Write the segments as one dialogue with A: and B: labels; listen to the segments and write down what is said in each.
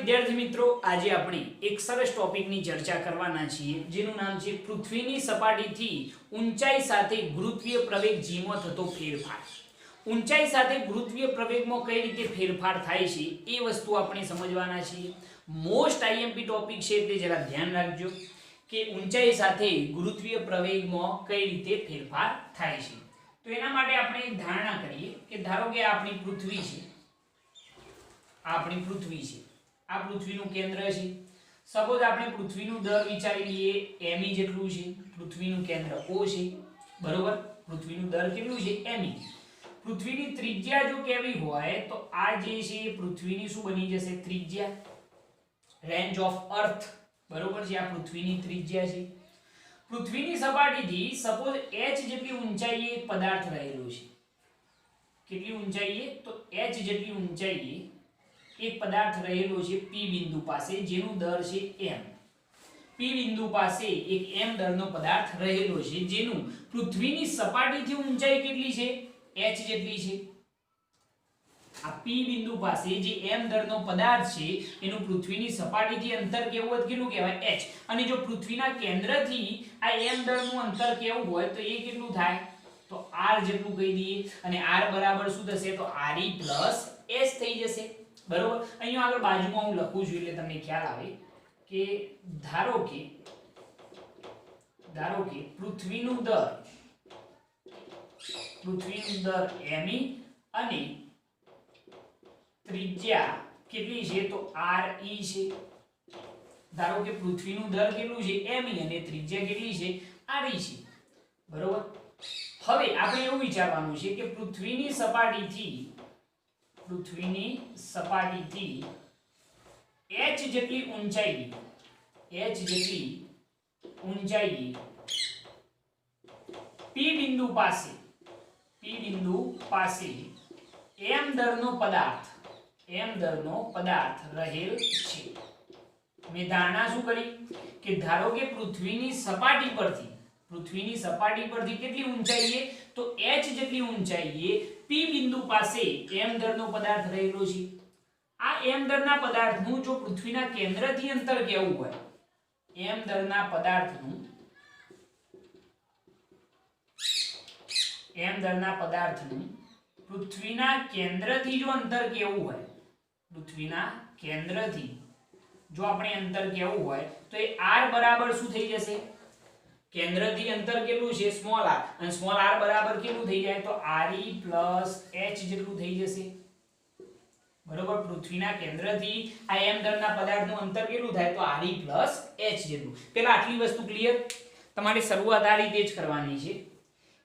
A: વિદ્યાર્થી મિત્રો, આજે આપણે એક સરસ ટોપિકની ચર્ચા કરવાના છીએ જેનું નામ છે પૃથ્વીની સપાટીથી ઊંચાઈ સાથે ગુરુત્વીય પ્રવેગ જીમાં થતો ફેરફાર। ઊંચાઈ સાથે ગુરુત્વીય પ્રવેગમાં કઈ રીતે ફેરફાર થાય છે એ વસ્તુ આપણે સમજવાના છીએ। મોસ્ટ આઈએમપી ટોપિક છે એટલે જરા ધ્યાન રાખજો કે ઊંચાઈ સાથે ગુરુત્વીય પ્રવેગમાં કઈ રીતે ફેરફાર થાય છે। તો એના માટે આપણે એક ધારણા કરીએ કે ધારો કે આપણી પૃથ્વી છે, આપણી પૃથ્વી છે, આ પૃથ્વીનું કેન્દ્ર છે। સપોઝ આપણે પૃથ્વીનું દર વિચારી લઈએ me જેટલું છે, પૃથ્વીનું કેન્દ્ર O છે, બરોબર। પૃથ્વીનું દર કેટલું છે me। પૃથ્વીની ત્રિજ્યા જો કેવી હોય તો આ જે છે એ પૃથ્વીની શું બની જશે, ત્રિજ્યા, રેન્જ ઓફ અર્થ, બરોબર છે। આ પૃથ્વીની ત્રિજ્યા છે। પૃથ્વીની સપાટીથી સપોઝ h જેટલી ઊંચાઈએ એક પદાર્થ રહેલો છે। કેટલી ઊંચાઈએ તો h જેટલી ઊંચાઈએ એક પદાર્થ રહેલો છે p બિંદુ પાસે જેનું દર છે m। p બિંદુ પાસે એક m દરનો પદાર્થ રહેલો છે જેનું પૃથ્વીની સપાટીથી ઊંચાઈ કેટલી છે, h જેટલી છે। આ p બિંદુ પાસે જે m દરનો પદાર્થ છે એનું પૃથ્વીની સપાટીથી અંતર કેવું હોય કેટલું કહેવાય, h। અને જો પૃથ્વીના કેન્દ્રથી આ m દરનું અંતર કેવું હોય તો એ કેટલું થાય તો r જેટલું કહી દઈએ। અને r બરાબર શું થશે તો re + h થઈ જશે, બરોબર। અહીંયા આગળ બાજુમાં હું લખું છું એટલે તમને ખ્યાલ આવે કે ધારો કે પૃથ્વીનું દર me અને ત્રિજ્યા કેટલી છે તો re છે। ધારો કે પૃથ્વીનું દર કેટલું છે me અને ત્રિજ્યા કેટલી છે re છે, બરોબર। હવે આપણે એવું વિચારવાનું છે કે પૃથ્વીની સપાટીથી h જેટલી ઊંચાઈ p બિંદુ પાસે m દરનો પદાર્થ રહેલ છે। મેં ધારણા શું કરી કે ધારો કે પૃથ્વીની સપાટી પરથી કેટલી ઊંચાઈએ તો h જેટલી ઊંચાઈએ p બિંદુ પાસે m દરનો પદાર્થ રહેલો છે। આ m દરના પદાર્થનું જો પૃથ્વીના કેન્દ્રથી અંતર કેવું હોય, m દરના પદાર્થનું પૃથ્વીના કેન્દ્રથી જો અંતર કેવું હોય, પૃથ્વીના કેન્દ્રથી જો આપણે અંતર કેવું હોય તો એ r બરાબર શું થઈ જશે, કેન્દ્રથી અંતર કેટલું છે સ્મોલ r, અને સ્મોલ r બરાબર કેટલું થઈ જાય તો re + h જેટલું થઈ જશે, બરોબર। પૃથ્વીના કેન્દ્રથી આ m દરના પદાર્થનું અંતર કેટલું થાય તો re + h જેટલું। પહેલા આટલી વસ્તુ ક્લિયર, તમારે શરૂઆત આ રીતે જ કરવાની છે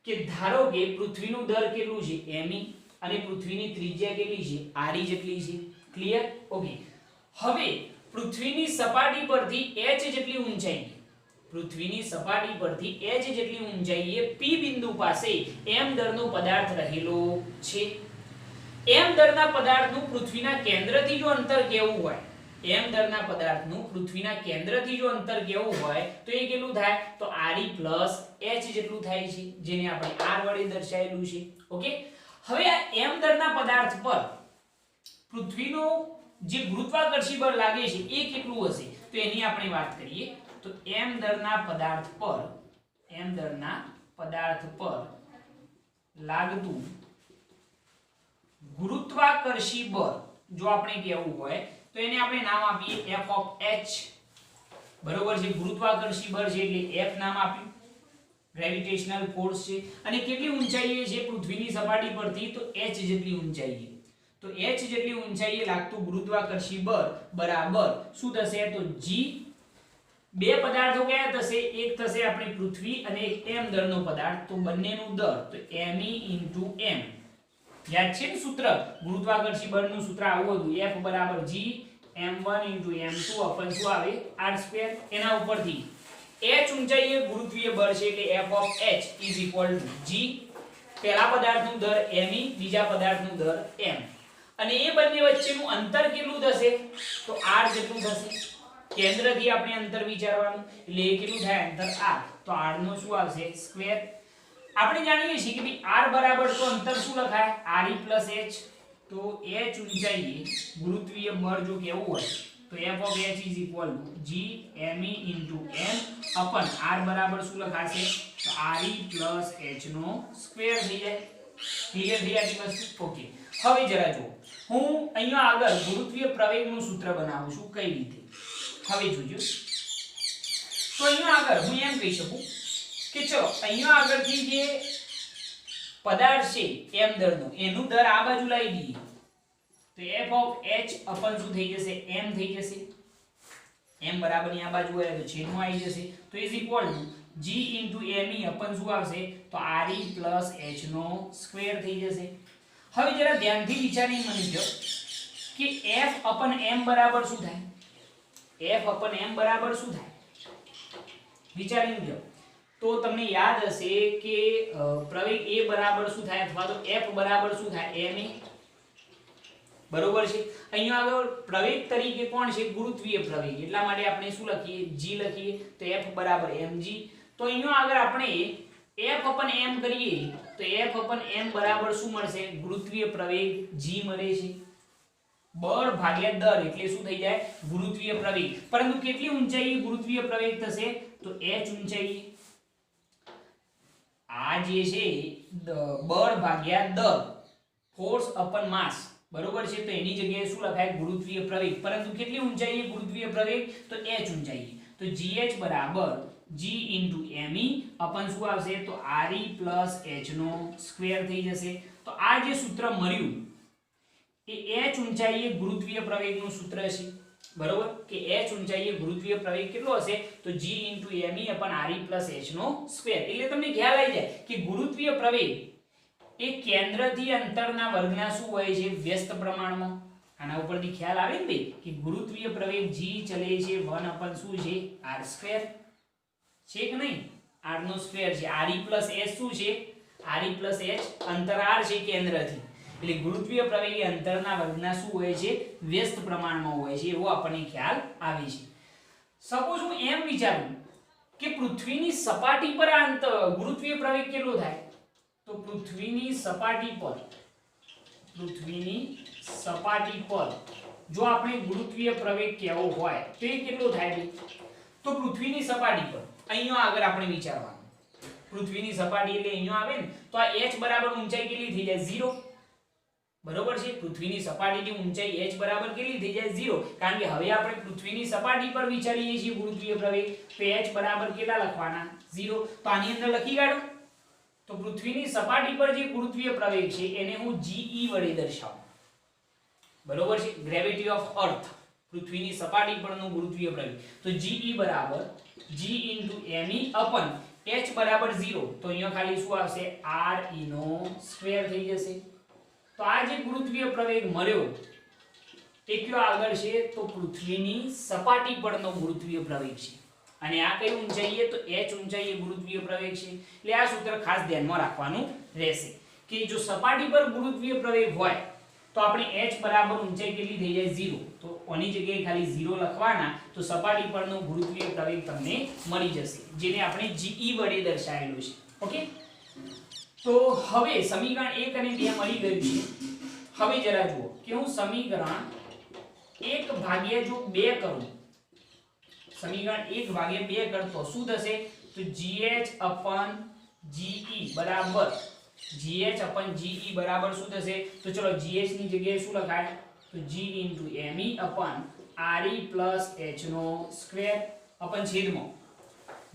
A: કે ધારો કે પૃથ્વીનું દર કેટલું છે me અને પૃથ્વીની ત્રિજ્યા કેટલી છે re જેટલી છે, ક્લિયર, ઓકે। હવે પૃથ્વીની સપાટી પરથી h જેટલી ઊંચાઈએ p બિંદુ પાસે m દરનો પદાર્થ રહેલો છે। m દરના પદાર્થનું પૃથ્વીના કેન્દ્રથી જો અંતર કેવું હોય, તો એ કેટલું થાય તો re + h જેટલું થાય છે, જેને આપણે r વડે દર્શાવેલું છે, ઓકે। હવે આ m દરના પદાર્થ પર પૃથ્વીનું જે ગુરુત્વાકર્ષી બળ લાગે છે એ કેટલું હશે તો એની આપણે વાત કરીએ તો m દરના પદાર્થ પર લાગતું ગુરુત્વાકર્ષી બળ જો આપણે કહેવું હોય તો એને આપણે નામ આપીએ f of h, બરોબર છે। ગુરુત્વાકર્ષી બળ છે એટલે f નામ આપ્યું, ગ્રેવિટેશનલ ફોર્સ છે। અને કેટલી ઊંચાઈએ છે પૃથ્વીની સપાટી પરથી તો h જેટલી ઊંચાઈએ, તો h જેટલી ઊંચાઈએ લાગતું ગુરુત્વાકર્ષી બળ બરાબર શું થશે તો g, બે પદાર્થો કયા થશે, એક થશે આપણી પૃથ્વી અને એક m દરનો પદાર્થ, તો બંનેનું દર તો me * m। યાદ છે ને સૂત્ર, ગુરુત્વાકર્ષી બળનું સૂત્ર આવું હતું F = G m1 * m2 અપન શું આવે r²। એના ઉપરથી h ઊંચાઈએ ગુરુત્વીય બળ છે એટલે F of h = G, પહેલા પદાર્થનું દર me, બીજા પદાર્થનું દર m, અને એ બંને વચ્ચેનું અંતર કેટલું થશે તો r જેટલું થશે। કેન્દ્રથી આપણે અંતર વિચારવાનું એટલે એ કેટલું થાય અંતર r, તો r નો શું આવશે સ્ક્વેર। આપણે જાણીએ છીએ કે ભાઈ r બરાબર તો અંતર શું લખાય re + h, તો h ઊંચાઈએ ગુરુત્વીય બળ જો કેવું હોય તો f of h is equal to g me into m upon r બરાબર શું લખાશે તો re plus h નો સ્ક્વેર થઈ જાય ક્લિયર થઈ આટલી વસ્તુ ઓકે હવે જરા જો હું અહીંયા આગળ ગુરુત્વીય પ્રવેગનું સૂત્ર બનાવું છું કઈ રીતે હવે જોજો તો અહીંયા આગળ હું એમ કહી શકું કે ચલો અહીંયા આગળથી જે પદાર્થ છે m દરનો એનું દર આ બાજુ લાવી દઈએ તો f of h upon શું થઈ જશે m થઈ જશે m બરાબર ની આ બાજુ હોય તો છેદમાં આવી જશે તો is equal to g me upon શું આવશે તો re plus h નો સ્ક્વેર થઈ જશે હવે જરા ધ્યાનથી વિચારીને મને કહો કે f upon m બરાબર શું થાય f upon m બરાબર શું થાય વિચારીને કહો તો તમને યાદ હશે કે પ્રવેગ a બરાબર શું થાય અથવા તો f બરાબર શું થાય ma બરોબર છે અહીંયા આગળ પ્રવેગ તરીકે કોણ છે ગુરુત્વીય પ્રવેગ એટલા માટે આપણે શું લખીએ g લખીએ તો f બરાબર mg તો અહીંયા આગળ આપણે f upon m કરીએ તો f upon m બરાબર શું મળશે ગુરુત્વીય પ્રવેગ g મળે છે બળ ભાગ્યા દર એટલે શું થઈ જાય ગુરુત્વીય પ્રવેગ પરંતુ કેટલી ઊંચાઈએ ગુરુત્વીય પ્રવેગ થશે તો h ઊંચાઈએ આ જે છે બળ ભાગ્યા દર ફોર્સ upon માસ બરોબર છે તો એની જગ્યાએ શું લખાય ગુરુત્વીય પ્રવેગ પરંતુ કેટલી ઊંચાઈએ ગુરુત્વીય પ્રવેગ તો h ઊંચાઈએ તો gh બરાબર g me upon શું આવશે તો re plus h નો સ્ક્વેર થઈ જશે તો આ જે સૂત્ર મળ્યું એ h ઊંચાઈએ ગુરુત્વીય પ્રવેગનું સૂત્ર છે બરોબર કે h ઊંચાઈએ ગુરુત્વીય પ્રવેગ કેટલો હશે તો g me upon re plus h નો સ્ક્વેર એટલે તમને ખ્યાલ આવી જાય કે ગુરુત્વીય પ્રવેગ એ કેન્દ્રથી અંતરના વર્ગના શું હોય છે વ્યસ્ત પ્રમાણમાં આના ઉપરથી ખ્યાલ આવે ને ભાઈ કે ગુરુત્વીય પ્રવેગ g ચલે છે 1 upon શું છે r સ્ક્વેર છે કે નહીં r નો સ્ક્વેર છે re plus h શું છે re plus h અંતર r છે કેન્દ્રથી એટલે ગુરુત્વીય પ્રવેગ એ અંતરના વર્ગના શું હોય છે વ્યસ્ત પ્રમાણમાં હોય છે એવો આપણને ખ્યાલ આવે છે સપોઝ હું એમ વિચારું કે પૃથ્વીની સપાટી પર આ ગુરુત્વીય પ્રવેગ કેટલો થાય તો પૃથ્વીની સપાટી પર જો આપણે ગુરુત્વીય પ્રવેગ કેવો હોય તો એ કેટલો થાય તો પૃથ્વીની સપાટી પર અહીંયા આગળ આપણે વિચારવાનું પૃથ્વીની સપાટી એટલે અહીંયા આવે ને તો આ h બરાબર ઊંચાઈ કેટલી થઈ જાય 0 બરોબર છે પૃથ્વીની સપાટીની ઊંચાઈ h બરાબર કેટલી થઈ જાય 0 કારણ કે હવે આપણે પૃથ્વીની સપાટી પર વિચારીએ છીએ ગુરુત્વીય પ્રવેગ તો h બરાબર કેટલા લખવાના 0 તો આની અંદર લખી કાઢો તો પૃથ્વીની સપાટી પર જે ગુરુત્વીય પ્રવેગ છે એને હું ge વડે દર્શાવું બરોબર છે ગ્રેવિટી ઓફ અર્થ પૃથ્વીની સપાટી પરનો ગુરુત્વીય પ્રવેગ તો ge બરાબર g me upon h બરાબર 0 તો અહીંયા ખાલી શું આવશે re નો સ્ક્વેર થઈ જશે તો આ જે ગુરુત્વીય પ્રવેગ મળ્યો એ કયો આગળ છે તો પૃથ્વીની સપાટી પરનો ગુરુત્વીય પ્રવેગ છે અને આ કઈ ઊંચાઈએ તો h ઊંચાઈએ ગુરુત્વીય પ્રવેગ છે એટલે આ સૂત્ર ખાસ ધ્યાનમાં રાખવાનું રહેશે કે જો સપાટી પર ગુરુત્વીય પ્રવેગ હોય તો આપણે h બરાબર ઊંચાઈ કેટલી થઈ જાય 0 તો ઓની જગ્યાએ ખાલી 0 લખવાના તો સપાટી પરનો ગુરુત્વીય પ્રવેગ તમને મળી જશે જેને આપણે ge વડે દર્શાવેલું છે ઓકે તો હવે સમીકરણ 1 અને 2 મળી ગયું છે હવે જરા જુઓ કે હું સમીકરણ 1 ભાગ્યા જો 2 કરું સમીકરણ 1 ભાગ્યા 2 કરતો શું થશે તો gh upon ge બરાબર gh upon ge બરાબર શું થશે તો ચલો gh ની જગ્યાએ શું લખાય તો g me upon re plus h નો સ્ક્વેર upon છેદમાં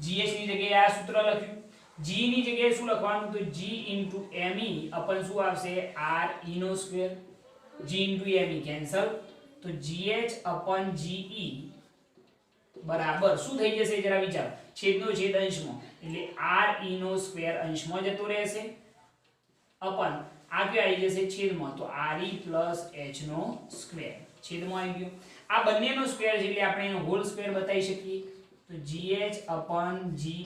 A: gh ની જગ્યાએ આ સૂત્ર લખ્યું g ની જગ્યાએ શું લખવાનું તો g me upon શું આવશે re નો સ્ક્વેર g me કેન્સલ તો gh upon ge બરાબર શું થઈ જશે જરા વિચારો છેદનો છેદ અંશમાં એટલે re નો સ્ક્વેર અંશમાં જતો રહેશે અપન આ કયો આવી જશે છેદમાં તો re plus h નો સ્ક્વેર છેદમાં આવી ગયો આ બંનેનો સ્ક્વેર છે એટલે આપણે એનો હોલ સ્ક્વેર બતાવી શકીએ તો gh upon ge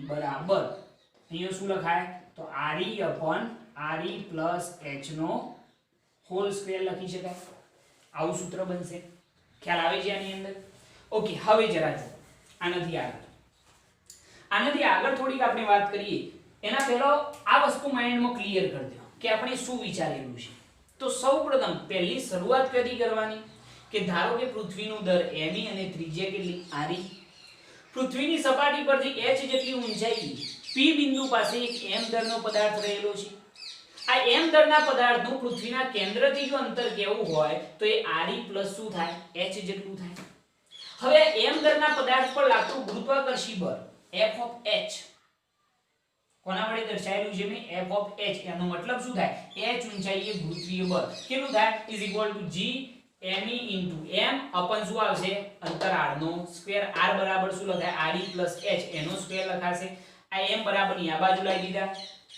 A: બરાબર અહીંયા શું લખાય તો re upon re plus h નો હોલ સ્ક્વેર લખી શકાય આવું સૂત્ર બનશે ખ્યાલ આવે છે આની અંદર ઓકે હવે જરા જો આનાથી આગળ થોડીક આપણે વાત કરીએ એના પહેલા આ વસ્તુ માઇન્ડમાં ક્લિયર કરી દો કે આપણે શું વિચારેલું છે તો સૌપ્રથમ પહેલી શરૂઆત કદી કરવાની કે ધારો કે પૃથ્વીનું દર me અને ત્રિજ્યા કેટલી re. પૃથ્વીની સપાટી પરથી h જેટલી ઊંચાઈ p બિંદુ પાસે એક m દરનો પદાર્થ રહેલો છે. આ m દરના પદાર્થનું પૃથ્વીના કેન્દ્રથી જો અંતર કેવું હોય તો એ re પ્લસ શું થાય h જેટલું થાય. હવે m દરના પદાર્થ પર લાગતું ગુરુત્વાકર્ષી બળ f of h કોના વડે દર્શાવેલું છે મેં f of h. એનો મતલબ શું થાય h ઊંચાઈએ ગુરુત્વીય બળ કેટલું થાય is equal to g me into m upon શું આવશે અંતરાળનો સ્ક્વેર. r બરાબર શું લખાય re plus h એનો સ્ક્વેર લખાશે. આ m બરાબર ની આ બાજુ લાવી દીધા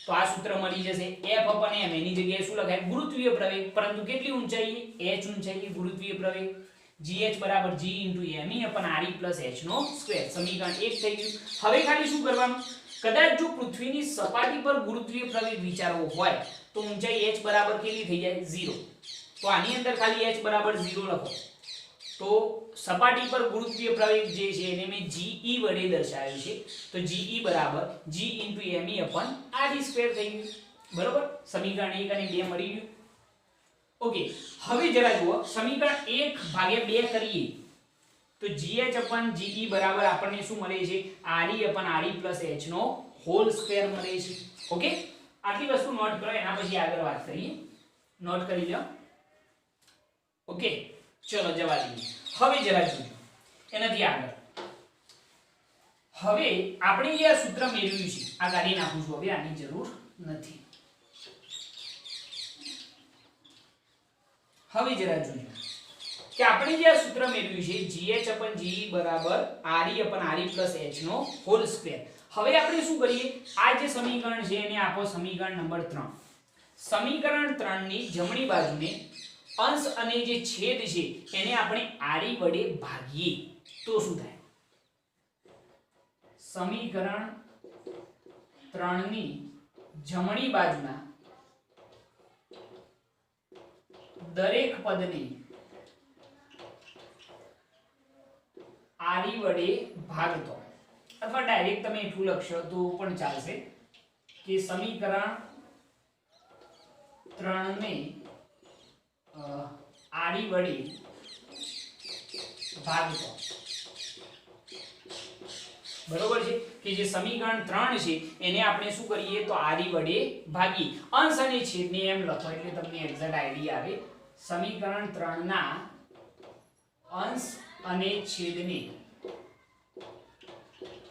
A: તો આ સૂત્ર મળી જશે. f upon m એની જગ્યાએ શું લખાય ગુરુત્વીય પ્રવેગ, પરંતુ કેટલી ઊંચાઈએ h ઊંચાઈએ ગુરુત્વીય પ્રવેગ. gh બરાબર g into me upon re plus h નો સ્ક્વેર. સમીકરણ 1 થઈ ગયું. હવે ખાલી શું કરવાનું, કદાચ જો પૃથ્વીની સપાટી પર ગુરુત્વીય પ્રવેગ વિચારવો હોય તો ઊંચાઈ h બરાબર કેટલી થઈ જાય 0. તો આની અંદર ખાલી h બરાબર 0 લખો તો સપાટી પર ગુરુત્વીય પ્રવેગ જે છે એને મેં ge વડે દર્શાવ્યું છે. તો ge બરાબર g into me upon re square થઈ ગયું. બરોબર, સમીકરણ 1 અને 2 મળી ગયું. ઓકે, હવે જરા જુઓ સમીકરણ 1 ભાગ્યા 2 કરીએ તો gh upon ge બરાબર આપણને શું મળે છે re upon re plus h નો હોલ સ્ક્વેર મળે છે. ઓકે, આટલી વસ્તુ નોટ કરો, એના પછી આગળ વાત કરીએ. નોટ કરી લો. ઓકે, ચલો જવા દઈએ. હવે જરા જોજો એનાથી આગળ. હવે આપણે જે આ સૂત્ર મેળવ્યું છે આ કાઢી નાખું છું, હવે આની જરૂર નથી. હવે જરા જોજો કે આપણે જે આ સૂત્ર મેળવ્યું છે gh upon ge બરાબર re upon re plus h નો હોલ સ્ક્વેર. હવે આપણે શું કરીએ, આ જે સમીકરણ છે એને આપો સમીકરણ નંબર 3. સમીકરણ 3 ની જમણી બાજુને અંશ અને જે છેદ છે એને આપણે re વડે ભાગીએ તો શું થાય. સમીકરણ 3 ની જમણી બાજુના દરેક પદને re વડે ભાગતો, અથવા ડાયરેક્ટ તમે એટલું લખશો તો પણ ચાલશે કે સમીકરણ 3 ને re વડે ભાગતો. બરોબર છે કે જે સમીકરણ 3 છે એને આપણે શું કરીએ તો re વડે ભાગીએ. અંશ અને છેદને એમ લખો એટલે તમને એક્ઝેક્ટ આઈડિયા આવે. સમીકરણ 3 ના અંશ અને છેદને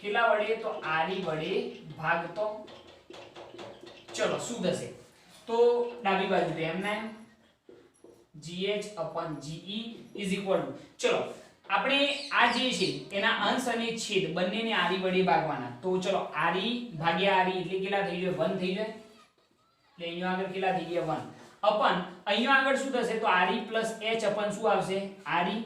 A: કેટલા વડે તો re વડે ભાગતો. ચલો શું થશે તો ડાબી બાજુ એમના gh upon ge is equal to, ચલો આપણે આ જે છે એના અંશ અને છેદ બંનેને re વડે ભાગવાના. તો ચલો re ભાગ્યા re એટલે કેટલા થઈ જાય 1 થઈ જાય. એટલે અહીંયા આગળ કેટલા થઈ ગયા 1 અપન અહીંયા આગળ શું થશે તો re plus h અપન શું આવશે re.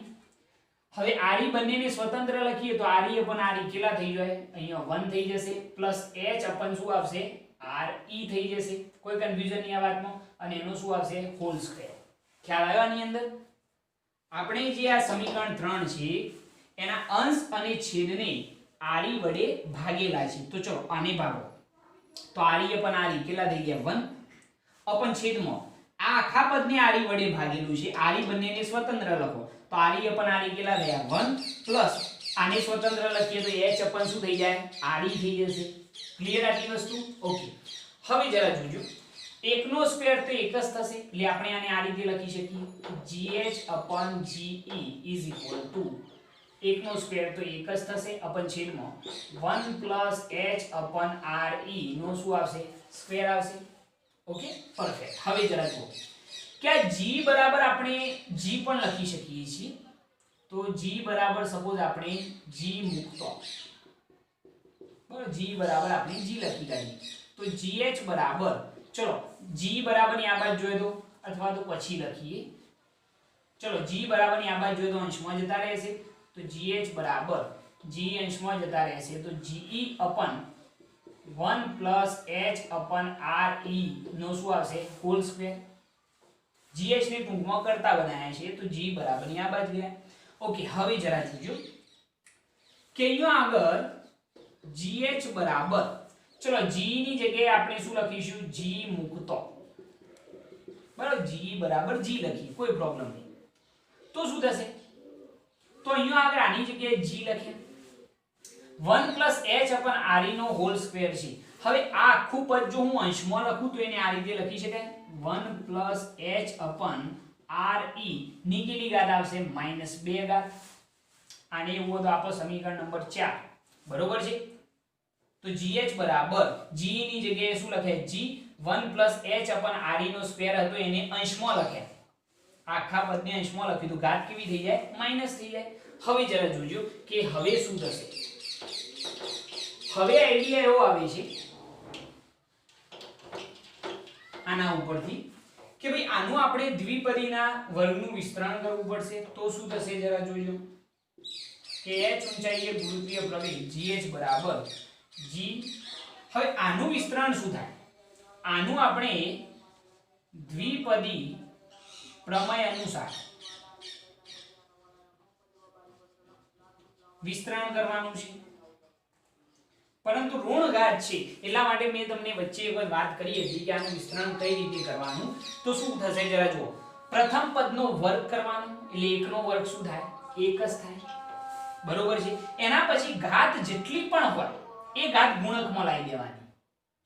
A: હવે re બંનેને સ્વતંત્ર લખીએ તો re upon re કેટલા થઈ જાય અહીંયા 1 થઈ જશે પ્લસ h અપન શું આવશે re થઈ જશે. કોઈ કન્ફ્યુઝન નહીં આ વાતમાં. અને એનો શું આવશે હોલ સ્ક્વેર. ખ્યાલ આવ્યો આની અંદર. આપણે જે આ સમીકરણ 3 છે એના અંશ અને છેદને re વડે ભાગેલા છે. તો ચલો આને ભાગો તો re upon re કેટલા થઈ ગયા 1 અપન છેદમાં આ આખા પદને re વડે ભાગેલું છે. re બંનેને સ્વતંત્ર લખો તો re upon re કેટલા થયા 1 પ્લસ આને સ્વતંત્ર લખીએ તો h upon શું થઈ જાય re થઈ જશે. ક્લિયર આટલી વસ્તુ. ઓકે, હવે જરા જોજો 1 નો સ્ક્વેર તો 1 જ થશે એટલે આપણે આને આ રીતે લખી શકીએ gh upon ge is equal to 1 નો સ્ક્વેર તો 1 જ થશે અપન છેદમાં 1 plus h upon re નો શું આવશે સ્ક્વેર આવશે. Okay, perfect. હવે જરા જુઓ કે આ g બરાબર આપણે g પણ લખી શકીએ છીએ. તો g બરાબર સપોઝ આપણે g મૂકતો, બરાબર, g બરાબર આપણે g લખી કાઢીએ તો gh બરાબર, ચલો g બરાબર ની આ બાજુ જોઈએ તો અથવા તો પછી લખીએ. ચલો g બરાબર ની આ બાજુ જોઈએ તો અંશમાં જતા રહેશે તો gh બરાબર g અંશમાં જતા રહેશે તો ge upon 1 plus h upon re નો શું આવશે હોલ સ્ક્વેર. gh ને ટૂંકમાં કરતા બનાવ્યા છે તો g બરાબર ની આ બાજુ ગયા. ઓકે, હવે જરા જોજો કે અહીંયા આગળ gh બરાબર, ચલો g ની જગ્યાએ આપણે શું લખીશું g મૂકતો, બરાબર, g બરાબર g લખી કોઈ પ્રોબ્લેમ નહીં. તો શું થશે? તો અહીંયા આગળ આની જગ્યાએ g લખીએ 1 h re નો હોલ સ્ક્વેર છે. હવે આ આખું પદ જો હું અંશમાં લખું તો એને આ રીતે લખી શકાય 1 h re ની કેટલી ઘાત આવશે? -2 ઘાત. આને એવું તો આપણો સમીકરણ નંબર 4 બરોબર છે. તો gh બરાબર g ની જગ્યાએ શું લખાય? g 1 h re નો સ્ક્વેર હતો એને અંશમાં લખ્યા. આખા પદને અંશમાં લખી તો ઘાત કેવી થઈ જાય? માઈનસ થઈ જાય. હવે જરા જોજો કે હવે શું થશે. હવે આઈડિયા એવો આવે છે આના ઉપરથી કે ભાઈ આનું આપણે દ્વિપદીના વર્ગનું વિસ્તરણ કરવું પડશે. તો શું થશે જરા જોજો કે h ઊંચાઈએ ગુરુત્વીય પ્રવેગ gh બરાબર g. હવે આનું વિસ્તરણ શું થાય? આનું આપણે દ્વિપદી પ્રમેય અનુસાર વિસ્તરણ કરવાનું છે, પરંતુ ઋણ ઘાત છે એટલા માટે મેં તમને વચ્ચે એક વાત કરી હતી કે આનું વિસ્તરણ કઈ રીતે કરવાનું. તો શું થશે જરા જુઓ. પ્રથમ પદનો વર્ગ કરવાનો એટલે 1 નો વર્ગ શું થાય? 1 જ થાય. બરોબર છે. એના પછી ઘાત જેટલી પણ હોય એ ઘાત ગુણકમાં લાવી દેવાની.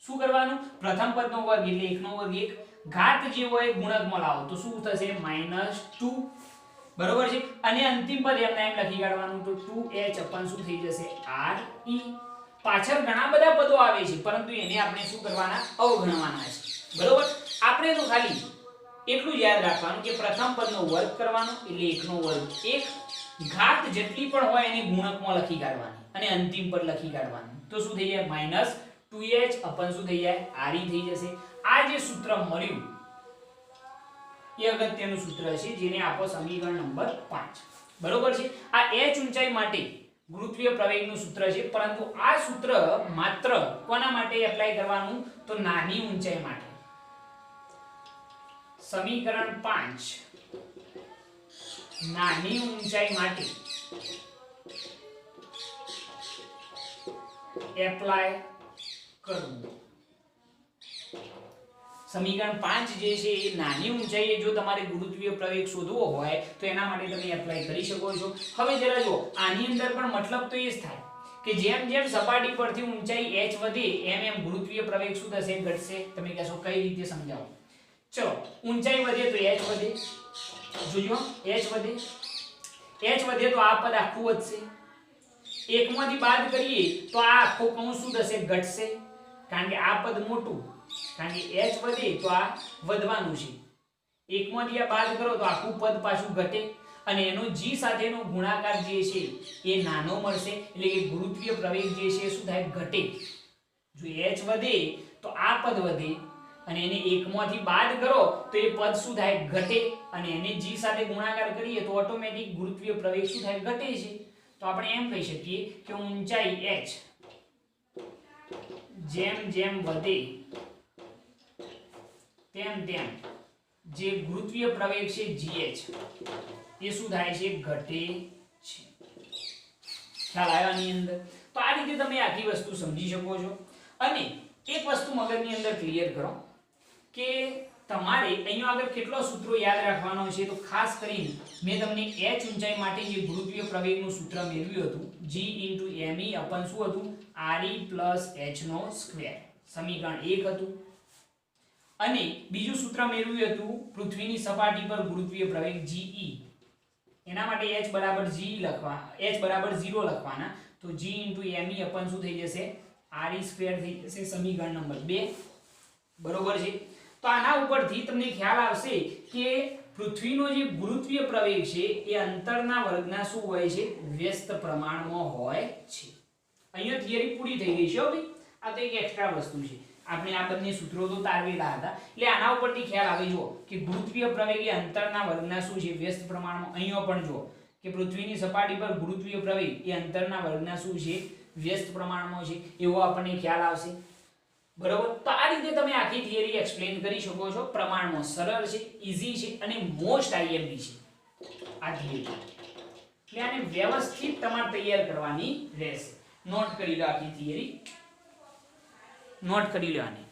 A: શું કરવાનું? પ્રથમ પદનો વર્ગ એટલે 1 નો વર્ગ 1, ઘાત જે હોય ગુણકમાં લાવો તો શું થશે? -2. બરોબર છે. અને અંતિમ પદ એમને એમ લખી કાઢવાનું તો 2h શું થઈ જશે? re. પાછળ ઘણા બધા પદો આવે છે પરંતુ એને આપણે શું કરવાના? અવગણવાના છે. બરોબર. આપણે તો ખાલી એટલું જ યાદ રાખવાનું કે પ્રથમ પદનો વર્ગ કરવાનો એટલે 1 નો વર્ગ 1, ઘાત જેટલી પણ હોય એને ગુણકમાં લખી કાઢવાની અને અંતિમ પદ લખી કાઢવાનું. તો શું થઈ જાય? -2h શું થઈ જાય? re થઈ જશે. આ જે સૂત્ર મળ્યું એ અગત્યનું સૂત્ર છે જેને આપો સમીકરણ નંબર 5. બરોબર છે. આ h ઊંચાઈ માટે ગુરુત્વીય પ્રવેગનું સૂત્ર છે, પરંતુ આ સૂત્ર માત્ર કોના માટે એપ્લાય કરવાનું? તો નાની ઊંચાઈ માટે. સમીકરણ 5 નાની ઊંચાઈ માટે એપ્લાય કરવું. સમીકરણ 5 જે છે એ નાની ઊંચાઈએ જો તમારે ગુરુત્વીય પ્રવેગ શોધવો હોય તો એના માટે તમે એપ્લાય કરી શકો છો. હવે જરા જો આની અંદર પણ મતલબ તો એ જ થાય કે જેમ જેમ સપાટી પરથી ઊંચાઈ h વધે એમ એમ ગુરુત્વીય પ્રવેગ શું થશે? ઘટશે. તમે કહેશો કઈ રીતે સમજાવો? ચલો, ઊંચાઈ વધે તો h વધે. જોજો h વધે. h વધે તો આ પદ આખું વધશે. એકમાંથી બાદ કરીએ તો આ આખો કૌંસ શું થશે? ઘટશે. કારણ કે આ પદ મોટું, કારણ કે h વધે તો આ વધવાનું છે. એકમાંથી આ બાદ કરો તો આખું પદ પાછું ઘટે અને એનો g સાથેનો ગુણાકાર જે છે એ નાનો મળશે. એટલે કે ગુરુત્વીય પ્રવેગ જે છે શું થાય? ઘટે. જો h વધે તો આ પદ વધે અને એને એકમાંથી બાદ કરો તો એ પદ શું થાય? ઘટે અને એને g સાથે ગુણાકાર કરીએ તો ઓટોમેટિક ગુરુત્વીય પ્રવેગ શું થાય? ઘટે છે. તો આપણે એમ કહી શકીએ કે ઊંચાઈ h જેમ જેમ વધે તેમ તેમ જે ગુરુત્વીય પ્રવેગ છે gh એ શું થાય છે? ઘટે છે. ખ્યાલ આવ્યો આની અંદર? તો આ રીતે તમે આખી વસ્તુ સમજી શકો છો. અને એક વસ્તુ મગજની અંદર ક્લિયર કરો કે તમારે અહીંયા આગળ કેટલો સૂત્રો યાદ રાખવાનો છે. તો ખાસ કરીને મેં તમને h ઊંચાઈ માટે જે ગુરુત્વીય પ્રવેગનું સૂત્ર મેળવ્યું હતું g * me શું હતું? re + h નો સ્ક્વેર. સમીકરણ 1 હતું. અને બીજું સૂત્ર મેળવ્યું હતું પૃથ્વીની સપાટી પર ગુરુત્વીય પ્રવેગ ge. એના માટે h બરાબર 0 લખવાના. તો g * me શું થઈ જશે? re² થઈ જશે. સમીકરણ નંબર 2. બરોબર છે. તો આના ઉપરથી તમને ખ્યાલ આવશે કે પૃથ્વીનો જે ગુરુત્વીય પ્રવેગ છે એ અંતરના વર્ગના શું હોય છે? વ્યસ્ત પ્રમાણમાં હોય છે. અહીંયા થિયરી પૂરી થઈ ગઈ છે હો ભાઈ. આ તો એક એક્સ્ટ્રા વસ્તુ છે. આપણે આ બંને સૂત્રો તો તારવેલા હતા એટલે આના ઉપરથી ખ્યાલ આવી જુઓ કે ગુરુત્વીય પ્રવેગ એ અંતરના વર્ગના શું છે? વ્યસ્ત પ્રમાણમાં. અહીંયા પણ જુઓ કે પૃથ્વીની સપાટી પર ગુરુત્વીય પ્રવેગ એ અંતરના વર્ગના શું છે? વ્યસ્ત પ્રમાણમાં છે. એવો આપણને ખ્યાલ આવશે. બરોબર. તો આ રીતે તમે આખી થિયરી એક્સપ્લેન કરી શકો છો. પ્રમાણમાં સરળ છે, ઈઝી છે અને મોસ્ટ આઈએમપી છે આ થિયરી. એટલે આને વ્યવસ્થિત તમારે તૈયાર કરવાની રહેશે. નોટ કરી લો આખી થિયરી. નોટ કરી લેવાની.